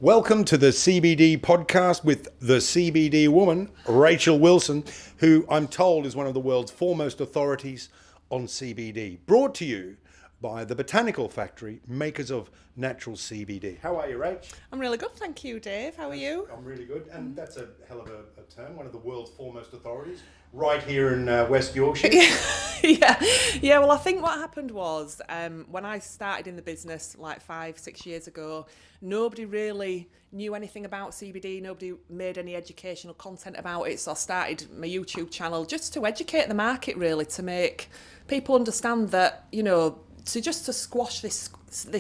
Welcome to the CBD Podcast with the CBD Woman, Rachael Wilson, who I'm told is one of the world's foremost authorities on CBD. Brought to you by the Botanical Factory, makers of natural CBD. How are you, Rach? I'm really good, thank you, Dave. How are you? I'm really good, and that's a hell of a term, one of the world's foremost authorities, right here in West Yorkshire. Yeah. Well, I think what happened was when I started in the business like 5-6 years ago, nobody really knew anything about CBD. Nobody made any educational content about it. So I started my YouTube channel just to educate the market, really, to make people understand that, to squash this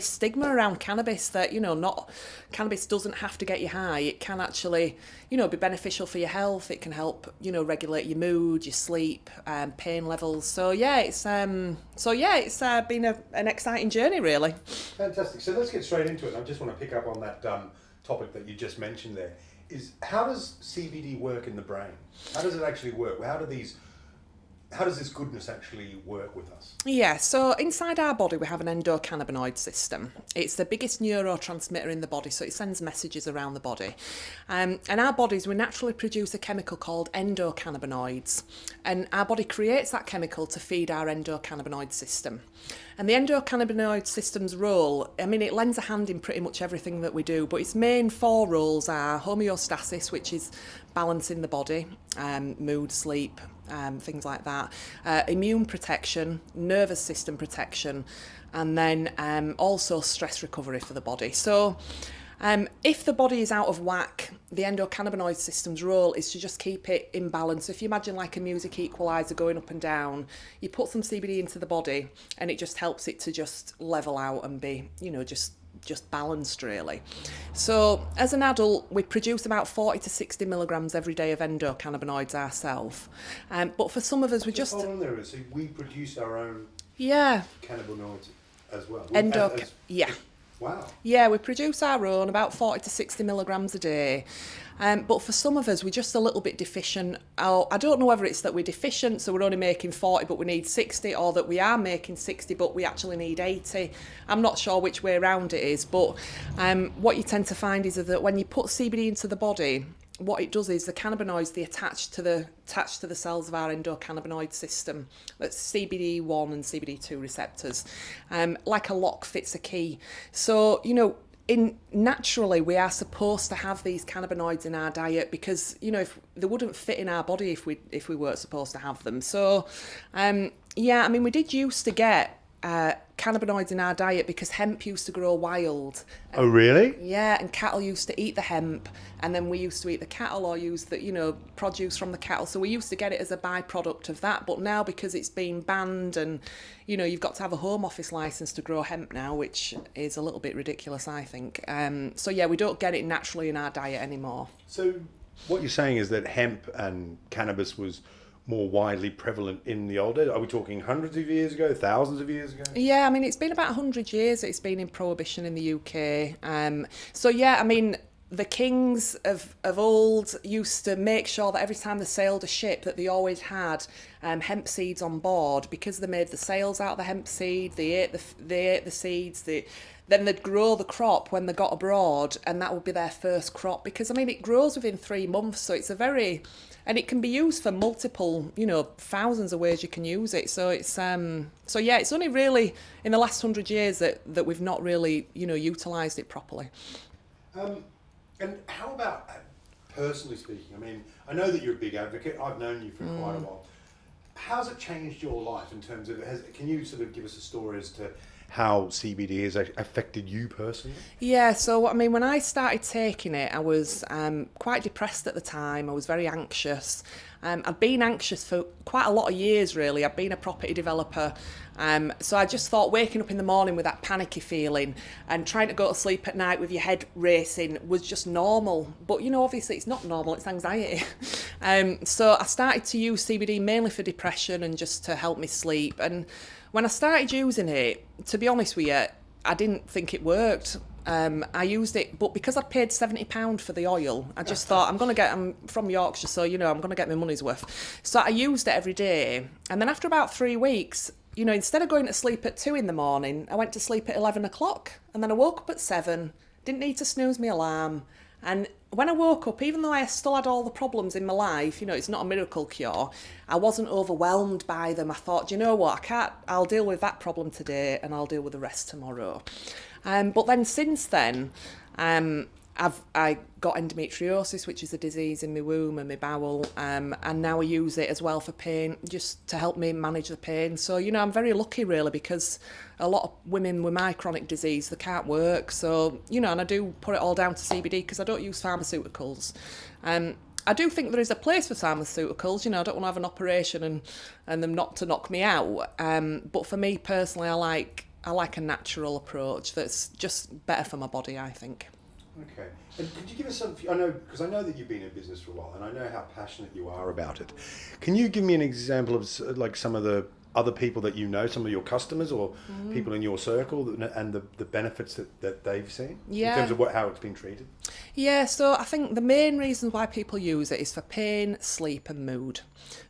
stigma around cannabis, that not cannabis doesn't have to get you high. It can actually be beneficial for your health. It can help regulate your mood, your sleep, pain levels. So it's been an exciting journey, really. Fantastic. So let's get straight into it. I just want to pick up on that topic that you just mentioned there. Is how does CBD work in the brain? How does it actually work? How does this goodness actually work with us? Yeah, so inside our body we have an endocannabinoid system. It's the biggest neurotransmitter in the body, so it sends messages around the body. And our bodies, we naturally produce a chemical called endocannabinoids. And our body creates that chemical to feed our endocannabinoid system. And the endocannabinoid system's role, it lends a hand in pretty much everything that we do, but its main 4 roles are homeostasis, which is balancing the body, mood, sleep, things like that, immune protection, nervous system protection, and then also stress recovery for the body. So if the body is out of whack, the endocannabinoid system's role is to just keep it in balance. If you imagine like a music equalizer going up and down, you put some CBD into the body and it just helps it to just level out and be, just balanced, really. So as an adult, we produce about 40 to 60 milligrams every day of endocannabinoids ourselves. But for some of us, Hold on there. So we produce our own cannabinoids as well? Yeah. Wow. Yeah, we produce our own, about 40 to 60 milligrams a day. But for some of us, we're just a little bit deficient. I don't know whether it's that we're deficient, so we're only making 40, but we need 60, or that we are making 60, but we actually need 80. I'm not sure which way around it is, but what you tend to find is that when you put CBD into the body, what it does is the cannabinoids, they attach to the cells of our endocannabinoid system. That's CBD 1 and CBD 2 receptors. Like a lock fits a key. So, naturally we are supposed to have these cannabinoids in our diet because, if they wouldn't fit in our body if we weren't supposed to have them. So, we did used to get cannabinoids in our diet because hemp used to grow wild. Oh, really? Yeah, and cattle used to eat the hemp, and then we used to eat the cattle or use the, produce from the cattle. So we used to get it as a byproduct of that. But now, because it's been banned and, you've got to have a home office license to grow hemp now, which is a little bit ridiculous, I think. We don't get it naturally in our diet anymore. So what you're saying is that hemp and cannabis was more widely prevalent in the old days? Are we talking hundreds of years ago, thousands of years ago? Yeah, it's been about 100 years that it's been in prohibition in the UK. The kings of old used to make sure that every time they sailed a ship that they always had hemp seeds on board, because they made the sails out of the hemp seed, they ate the seeds, then they'd grow the crop when they got abroad, and that would be their first crop, because it grows within 3 months, so and it can be used for multiple, thousands of ways you can use it. So it's it's only really in the last 100 years that we've not really, utilised it properly. And how about, personally speaking, I know that you're a big advocate. I've known you for quite a while. How's it changed your life in terms of, can you sort of give us a story as to how CBD has affected you personally? Yeah, so when I started taking it, I was quite depressed at the time. I was very anxious. I'd been anxious for quite a lot of years, really. I'd been a property developer. So I just thought waking up in the morning with that panicky feeling and trying to go to sleep at night with your head racing was just normal. But, obviously it's not normal, it's anxiety. So I started to use CBD mainly for depression and just to help me sleep. And when I started using it, to be honest with you, I didn't think it worked. I used it, but because I'd paid £70 for the oil, I just thought, I'm from Yorkshire, so, I'm going to get my money's worth. So I used it every day. And then after about 3 weeks, instead of going to sleep at 2 in the morning, I went to sleep at 11 o'clock. And then I woke up at 7, didn't need to snooze my alarm. And when I woke up, even though I still had all the problems in my life, it's not a miracle cure, I wasn't overwhelmed by them. I thought, you know what, I'll deal with that problem today and I'll deal with the rest tomorrow. But then since then, I got endometriosis, which is a disease in my womb and my bowel, and now I use it as well for pain, just to help me manage the pain. So, I'm very lucky really, because a lot of women with my chronic disease, they can't work. So, and I do put it all down to CBD because I don't use pharmaceuticals. I do think there is a place for pharmaceuticals. I don't want to have an operation and them not to knock me out. But for me personally, I like a natural approach that's just better for my body, I think. Okay. And could you give us some, because I know that you've been in business for a while and I know how passionate you are about it. Can you give me an example of like some of the other people that some of your customers or people in your circle and the benefits that they've seen in terms of how it's been treated? Yeah, so I think the main reason why people use it is for pain, sleep and mood.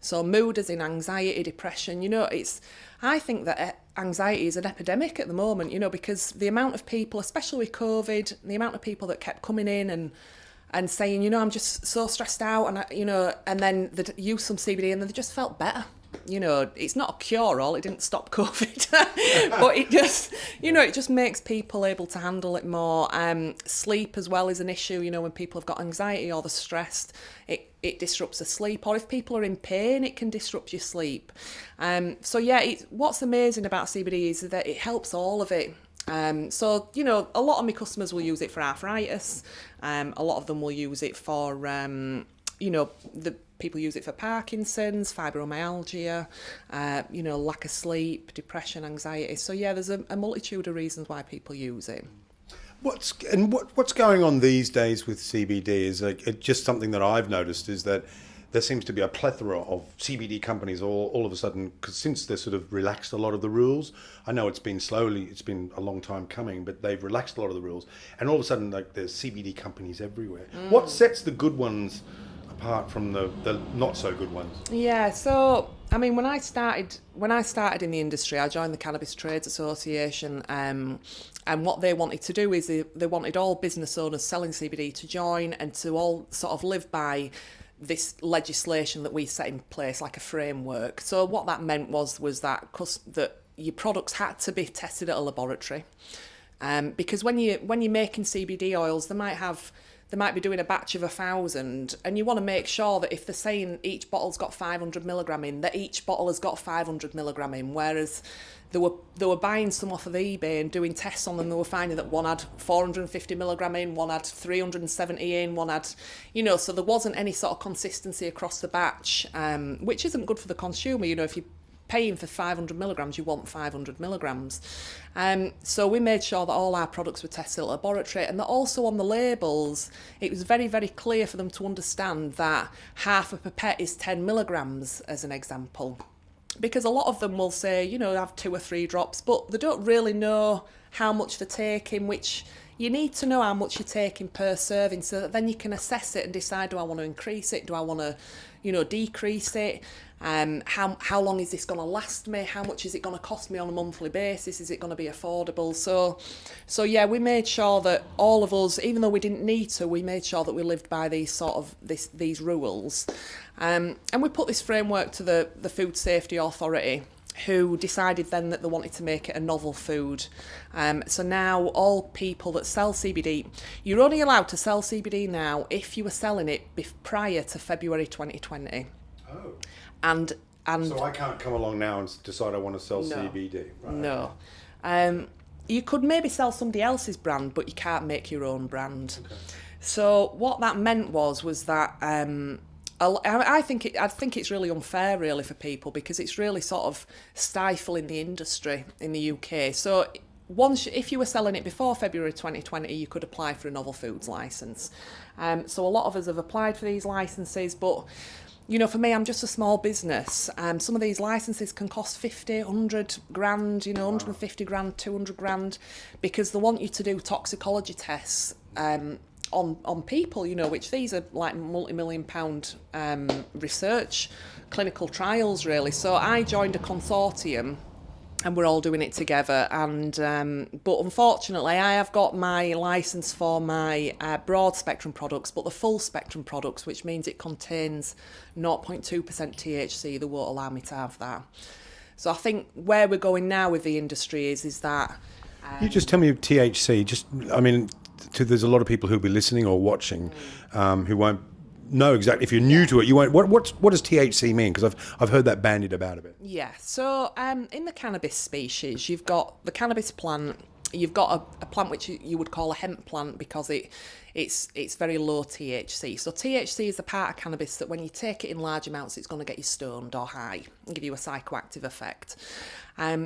So mood as in anxiety, depression, I think that anxiety is an epidemic at the moment, because the amount of people, especially with COVID, the amount of people that kept coming in and saying, I'm just so stressed out and then they use some CBD and then they just felt better. It's not a cure-all, it didn't stop COVID, but it just, it just makes people able to handle it more. Sleep as well is an issue, when people have got anxiety or they're stressed, it disrupts the sleep, or if people are in pain, it can disrupt your sleep. What's amazing about CBD is that it helps all of it. So, a lot of my customers will use it for arthritis, a lot of them will use it for, the people use it for Parkinson's, fibromyalgia, lack of sleep, depression, anxiety. So there's a multitude of reasons why people use it. What's going on these days with CBD is just something that I've noticed is that there seems to be a plethora of CBD companies all of a sudden, because since they've sort of relaxed a lot of the rules. I know it's been a long time coming, but they've relaxed a lot of the rules, and all of a sudden there's CBD companies everywhere. What sets the good ones apart from the not so good ones? Yeah, so when I started in the industry, I joined the Cannabis Trades Association, and what they wanted to do is they wanted all business owners selling CBD to join and to all sort of live by this legislation that we set in place, like a framework. So what that meant was that your products had to be tested at a laboratory, because when you're making CBD oils, they might be doing a batch of 1,000, and you want to make sure that if they're saying each bottle's got 500 milligram in, that each bottle has got 500 milligram in. Whereas they were buying some off of eBay and doing tests on them, they were finding that one had 450 milligram in, one had 370 in, one had, so there wasn't any sort of consistency across the batch, which isn't good for the consumer. If you paying for 500 milligrams, you want 500 milligrams. So we made sure that all our products were tested at a laboratory, and that also on the labels, it was very, very clear for them to understand that half a pipette is 10 milligrams, as an example. Because a lot of them will say, have 2 or 3 drops, but they don't really know how much they're taking, which you need to know how much you're taking per serving, so that then you can assess it and decide, do I want to increase it? Do I want to, decrease it? How long is this going to last me? How much is it going to cost me on a monthly basis? Is it going to be affordable? So we made sure that all of us, even though we didn't need to, we made sure that we lived by these rules. And we put this framework to the Food Safety Authority, who decided then that they wanted to make it a novel food. So now all people that sell CBD, you're only allowed to sell CBD now if you were selling it prior to February 2020. Oh. And so I can't come along now and decide I want to sell CBD. Right? No. You could maybe sell somebody else's brand, but you can't make your own brand. Okay. So what that meant was that I think it's really unfair, really, for people, because it's really sort of stifling the industry in the UK. So if you were selling it before February 2020, you could apply for a novel foods licence. So a lot of us have applied for these licences, but for me, I'm just a small business. Some of these licences can cost 50, 100 grand, 150 grand, 200 grand, because they want you to do toxicology tests on people, which these are like multi-million pound research, clinical trials, really. So I joined a consortium and we're all doing it together. And but unfortunately, I have got my license for my broad spectrum products, but the full spectrum products, which means it contains 0.2% THC, they won't allow me to have that. So I think where we're going now with the industry is that. You just tell me THC. There's a lot of people who'll be listening or watching who won't know exactly. If you're new to it, you won't. What does THC mean? Because I've heard that bandied about a bit. Yeah. So in the cannabis species, you've got the cannabis plant. You've got a plant which you would call a hemp plant because it's very low THC. So THC is the part of cannabis that when you take it in large amounts, it's going to get you stoned or high and give you a psychoactive effect.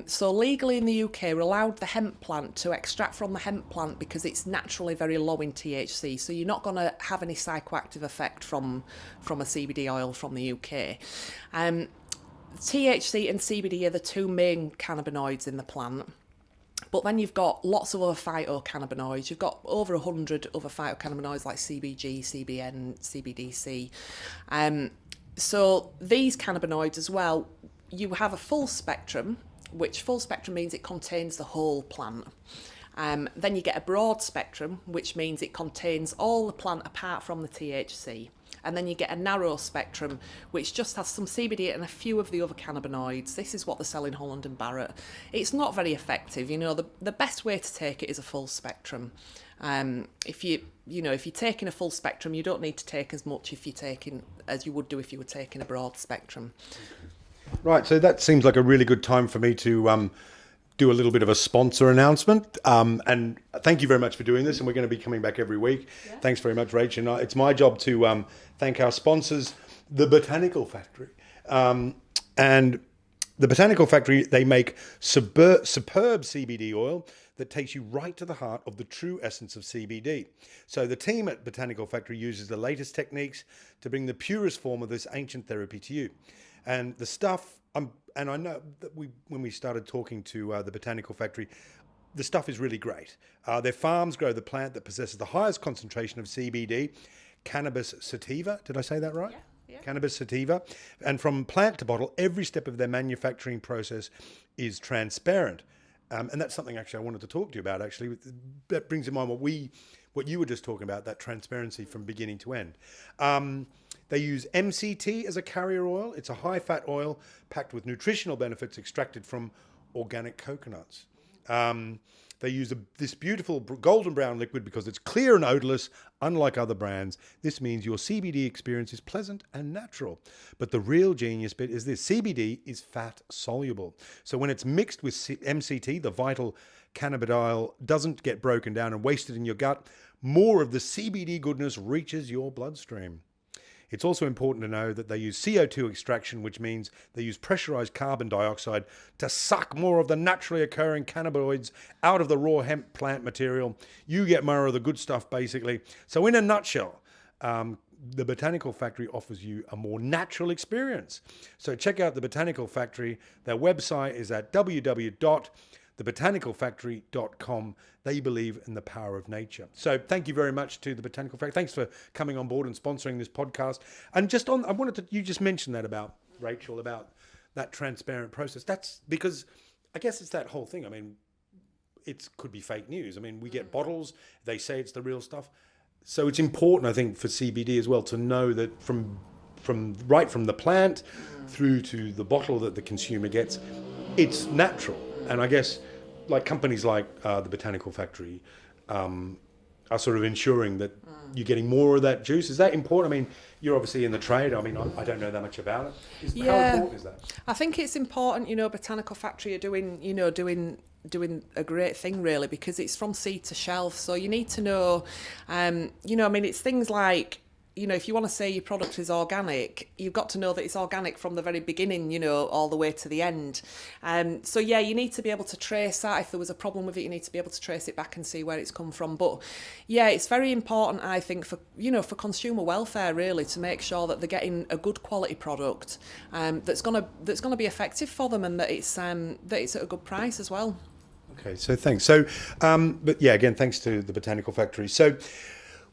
So legally in the UK, we're allowed the hemp plant to extract from the hemp plant because it's naturally very low in THC. So you're not going to have any psychoactive effect from a CBD oil from the UK. THC and CBD are the two main cannabinoids in the plant. But then you've got lots of other phytocannabinoids. You've got over 100 other phytocannabinoids like CBG, CBN, CBDC. So these cannabinoids as well, you have a full spectrum, which full spectrum means it contains the whole plant. Then you get a broad spectrum, which means it contains all the plant apart from the THC. And then you get a narrow spectrum, which just has some CBD and a few of the other cannabinoids. This is what they sell in Holland and Barrett. It's not very effective. The best way to take it is a full spectrum. If you're taking a full spectrum, you don't need to take as much as you would do if you were taking a broad spectrum. Right. So that seems like a really good time for me to do a little bit of a sponsor announcement. And thank you very much for doing this. And we're going to be coming back every week. Yeah. Thanks very much, Rach. And it's my job to thank our sponsors, the Botanical Factory. And the Botanical Factory, they make superb CBD oil that takes you right to the heart of the true essence of CBD. So the team at Botanical Factory uses the latest techniques to bring the purest form of this ancient therapy to you. And the stuff, and I know that when we started talking to the Botanical Factory, the stuff is really great. Their farms grow the plant that possesses the highest concentration of CBD, cannabis sativa. Did I say that right? Yeah. Cannabis sativa. And from plant to bottle, every step of their manufacturing process is transparent. And that's something actually I wanted to talk to you about, actually. That brings in mind what you were just talking about, that transparency from beginning to end. They use MCT as a carrier oil. It's a high-fat oil packed with nutritional benefits extracted from organic coconuts. They use this beautiful golden brown liquid because it's clear and odorless, unlike other brands. This means your CBD experience is pleasant and natural. But the real genius bit is this. CBD is fat soluble. So when it's mixed with MCT, the vital cannabidiol doesn't get broken down and wasted in your gut. More of the CBD goodness reaches your bloodstream. It's also important to know that they use CO2 extraction, which means they use pressurized carbon dioxide to suck more of the naturally occurring cannabinoids out of the raw hemp plant material. You get more of the good stuff, basically. So in a nutshell, the Botanical Factory offers you a more natural experience. So check out the Botanical Factory. Their website is at www.thebotanicalfactory.com. They believe in the power of nature. So thank you very much to the Botanical Factory. Thanks for coming on board and sponsoring this podcast. And you just mentioned that about Rachel, about that transparent process. That's because I guess it's that whole thing. I mean, it could be fake news. I mean, we get bottles, they say it's the real stuff. So it's important, I think, for CBD as well to know that from right from the plant through to the bottle that the consumer gets, it's natural. And I guess like companies like the Botanical Factory are sort of ensuring that you're getting more of that juice. Is that important? I mean, you're obviously in the trade. I mean, I don't know that much about it. How important is that? I think it's important, Botanical Factory are doing a great thing really, because it's from seed to shelf. So you need to know, it's things like, if you want to say your product is organic, you've got to know that it's organic from the very beginning, all the way to the end. So you need to be able to trace that. If there was a problem with it, you need to be able to trace it back and see where it's come from. But it's very important, I think, for consumer welfare really, to make sure that they're getting a good quality product that's gonna be effective for them, and that it's at a good price as well. Okay, so thanks. So, again, thanks to the Botanical Factory. So,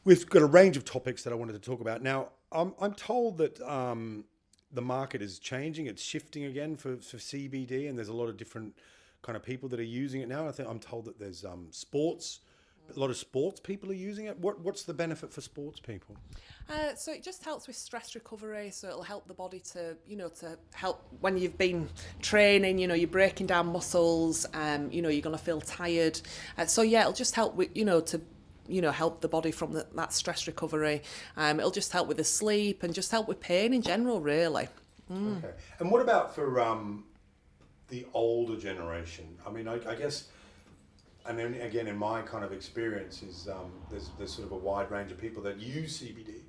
we've got a range of topics that I wanted to talk about. Now, I'm told that the market is changing. It's shifting again for CBD, and there's a lot of different kind of people that are using it now? I'm told that there's a lot of sports people are using it. What's the benefit for sports people? So it just helps with stress recovery. So it'll help the body to help when you've been training. You're breaking down muscles. You're going to feel tired. So yeah, it'll just help with help the body from that stress recovery. It'll just help with the sleep and just help with pain in general, really. Okay. And what about for the older generation? I mean, I guess, and then again, in my kind of experience, is there's sort of a wide range of people that use CBD.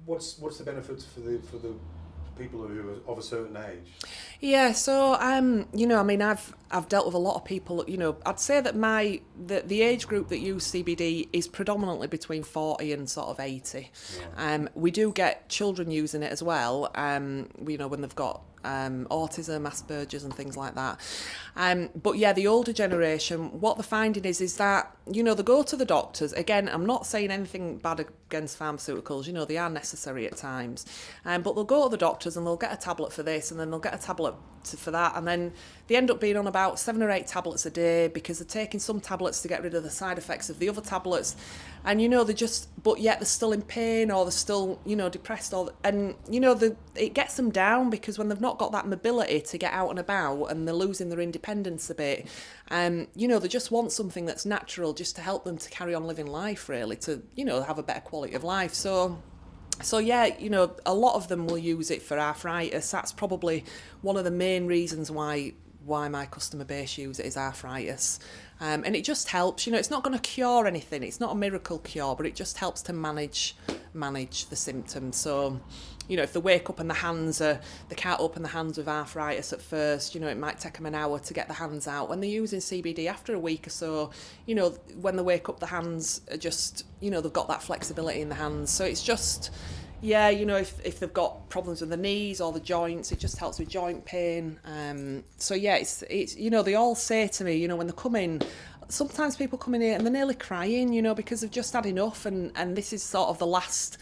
What's the benefits for the people who are of a certain age? Yeah, so I've dealt with a lot of people. I'd say that the age group that use CBD is predominantly between 40 and sort of 80. Yeah. We do get children using it as well. When they've got autism, Asperger's and things like that. But yeah, the older generation, what they're finding is that, they go to the doctors. Again, I'm not saying anything bad against pharmaceuticals, they are necessary at times. But they'll go to the doctors and they'll get a tablet for this and then they'll get a tablet for that. And then they end up being on about 7 or 8 tablets a day because they're taking some tablets to get rid of the side effects of the other tablets. And, but yet they're still in pain or they're still, depressed. It gets them down because when they've not got that mobility to get out and about and they're losing their independence a bit, they just want something that's natural just to help them to carry on living life, really, to, have a better quality of life. So yeah, a lot of them will use it for arthritis. That's probably one of the main reasons why my customer base use it is arthritis. And it just helps, it's not going to cure anything. It's not a miracle cure, but it just helps to manage the symptoms. So, if they wake up and they can't open the hands with arthritis at first, it might take them an hour to get the hands out. When they're using CBD after a week or so, when they wake up, the hands are just, they've got that flexibility in the hands. So it's just, yeah, if they've got problems with the knees or the joints, it just helps with joint pain. So yeah, it's they all say to me, when they come in, sometimes people come in here and they're nearly crying, because they've just had enough and this is sort of the last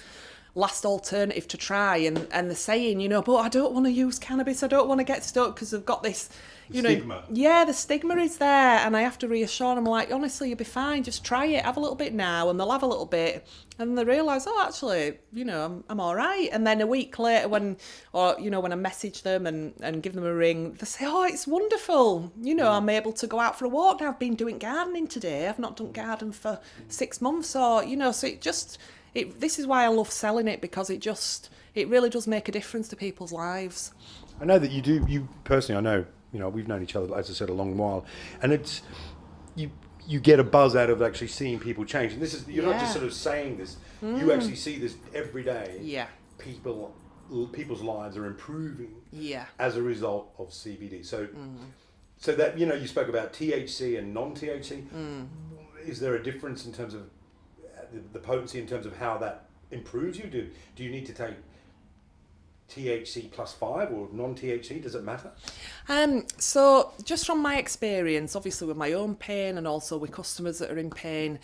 alternative to try, and they're saying, but I don't want to use cannabis, I don't want to get stuck because they've got this, stigma. Yeah, the stigma is there, and I have to reassure them, like, honestly, you'll be fine, just try it, have a little bit now, and they'll have a little bit, and they realise, oh, actually, I'm all right, and then a week later when I message them and give them a ring, they say, oh, it's wonderful, I'm able to go out for a walk now, I've been doing gardening today, I've not done garden for 6 months, or, so it just... this is why I love selling it, because it really does make a difference to people's lives. I know that you personally, I know, we've known each other, as I said, a long while, and it's, you get a buzz out of actually seeing people change. And you're not just sort of saying this, you actually see this every day. Yeah. People's lives are improving as a result of CBD. So that, you spoke about THC and non-THC. Is there a difference in terms of the potency, in terms of how that improves you? Do you need to take THC plus 5 or non-THC? Does it matter? So just from my experience, obviously with my own pain and also with customers that are in pain,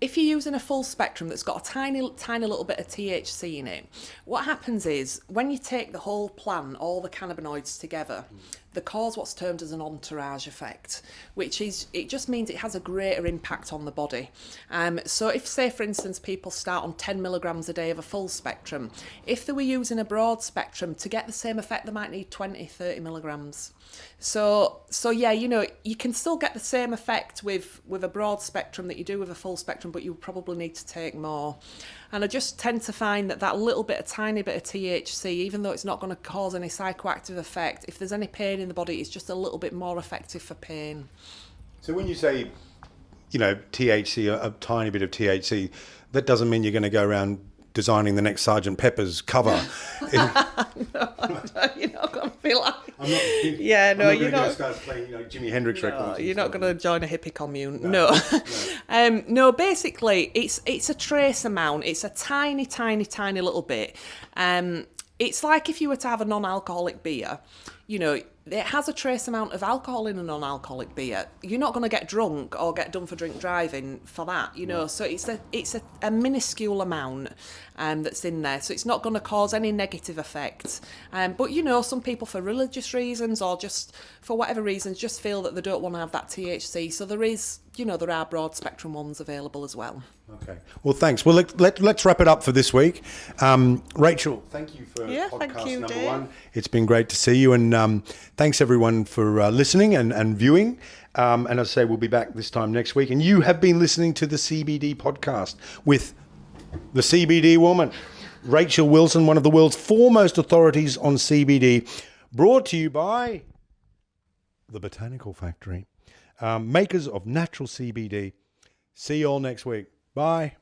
if you're using a full spectrum that's got a tiny little bit of THC in it, what happens is when you take the whole plant, all the cannabinoids together, they cause what's termed as an entourage effect, which is, it just means it has a greater impact on the body. So if, say, for instance, people start on 10 milligrams a day of a full spectrum, if they were using a broad spectrum, to get the same effect, they might need 20, 30 milligrams. So yeah, you can still get the same effect with a broad spectrum that you do with a full spectrum, but you probably need to take more. And I just tend to find that tiny bit of THC, even though it's not going to cause any psychoactive effect, if there's any pain in the body, it's just a little bit more effective for pain. So when you say, THC, a tiny bit of THC, that doesn't mean you're going to go around designing the next Sgt. Pepper's cover. No, you're not going to feel like... I'm not, yeah, no, you're not... start playing, Jimi Hendrix records. You're not going to join a hippie commune. No. No, basically, it's a trace amount. It's a tiny, tiny, tiny little bit. It's like if you were to have a non-alcoholic beer, it has a trace amount of alcohol in a non-alcoholic beer. You're not going to get drunk or get done for drink driving for that, you know. So it's a minuscule amount that's in there. So it's not going to cause any negative effects. But, you know, some people for religious reasons or just for whatever reasons just feel that they don't want to have that THC. So there is, you know, there are broad spectrum ones available as well. Okay. Well, thanks. Well, let's wrap it up for this week. Rachel, thank you for podcast number Dave. 1. It's been great to see you, and thanks everyone for listening and viewing. And as I say, we'll be back this time next week. And you have been listening to the CBD Podcast with the CBD Woman, Rachael Wilson, one of the world's foremost authorities on CBD, brought to you by the Botanical Factory, makers of natural CBD. See you all next week. Bye.